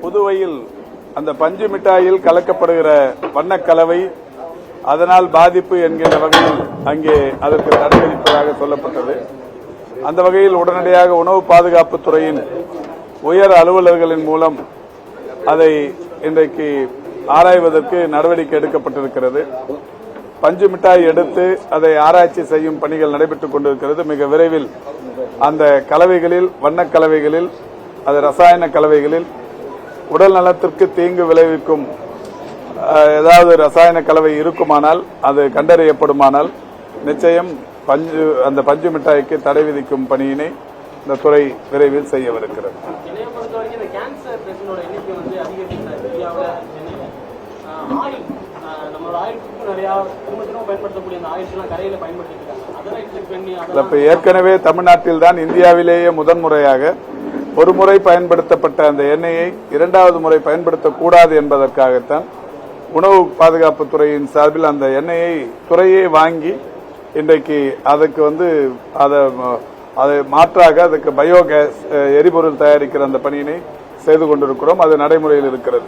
புதுவையில் அந்த பஞ்சு மிட்டாயில் கலக்கப்படுகிற வண்ணக்கலவை அதனால் பாதிப்பு என்கின்ற வகையில் அங்கே அதற்கு தடை விதிப்பதாக சொல்லப்பட்டது. அந்த வகையில் உடனடியாக உணவு பாதுகாப்புத் துறையின் உயர் அலுவலர்களின் மூலம் அதை இன்றைக்கு ஆராய்வதற்கு நடவடிக்கை எடுக்கப்பட்டிருக்கிறது. பஞ்சு மிட்டாய் எடுத்து அதை ஆராய்ச்சி செய்யும் பணிகள் நடைபெற்றுக் கொண்டிருக்கிறது. மிக விரைவில் அந்த கலவைகளில் வண்ணக்கலவைகளில் அது ரசாயன கலவைகளில் உடல் நலத்திற்கு தீங்கு விளைவிக்கும் ஏதாவது ரசாயன கலவை இருக்குமானால் அது கண்டறியப்படுமானால் நிச்சயம் அந்த பஞ்சு மிட்டாய்க்கு தடை விதிக்கும் பணியினை இந்த துறை விரைவில் செய்யவிருக்கிறது. ஏற்கனவே தமிழ்நாட்டில் தான் இந்தியாவிலேயே முதன்முறையாக ஒருமுறை பயன்படுத்தப்பட்ட அந்த எண்ணெயை இரண்டாவது முறை பயன்படுத்தக்கூடாது என்பதற்காகத்தான் உணவு பாதுகாப்பு துறையின் சார்பில் அந்த எண்ணெயை துறையே வாங்கி இன்றைக்கு அதுக்கு அதை மாற்றாக அதுக்கு பயோகேஸ் எரிபொருள் தயாரிக்கிற அந்த பணியினை செய்து கொண்டிருக்கிறோம். அது நடைமுறையில் இருக்கிறது.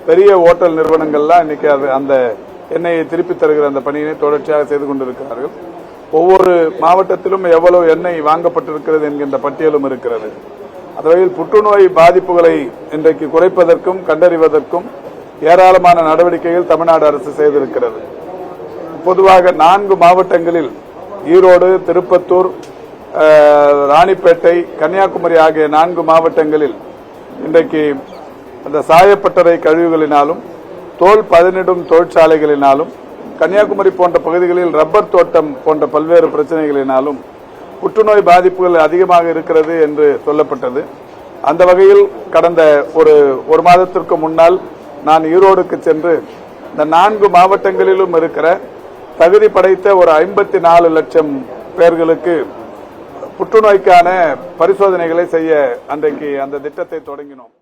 பெரிய ஓட்டல் நிறுவனங்கள்லாம் இன்னைக்கு அந்த எண்ணெயை திருப்பித் தருகிற அந்த பணியினை தொடர்ச்சியாக செய்து கொண்டிருக்கிறார்கள். ஒவ்வொரு மாவட்டத்திலும் எவ்வளவு எண்ணெய் வாங்கப்பட்டிருக்கிறது என்கின்ற பட்டியலும் இருக்கிறது. அந்த வகையில் புற்றுநோய் பாதிப்புகளை இன்றைக்கு குறைப்பதற்கும் கண்டறிவதற்கும் ஏராளமான நடவடிக்கைகள் தமிழ்நாடு அரசு செய்திருக்கிறது. பொதுவாக 4 மாவட்டங்களில் ஈரோடு, திருப்பத்தூர், ராணிப்பேட்டை, கன்னியாகுமரி ஆகிய 4 மாவட்டங்களில் இன்றைக்கு அந்த சாயப்பட்டறை கழிவுகளினாலும் தோல் பதனிடும் தொழிற்சாலைகளினாலும் கன்னியாகுமரி போன்ற பகுதிகளில் ரப்பர் தோட்டம் போன்ற பல்வேறு பிரச்சனைகளினாலும் புற்றுநோய் பாதிப்புகள் அதிகமாக இருக்கிறது என்று சொல்லப்பட்டது. அந்த வகையில் கடந்த ஒரு மாதத்திற்கு முன்னால் நான் ஈரோடுக்கு சென்று இந்த 4 மாவட்டங்களிலும் இருக்கிற தகுதி படைத்த ஒரு 54 லட்சம் பேர்களுக்கு புற்றுநோய்க்கான பரிசோதனைகளை செய்ய அன்றைக்கு அந்த திட்டத்தை தொடங்கினோம்.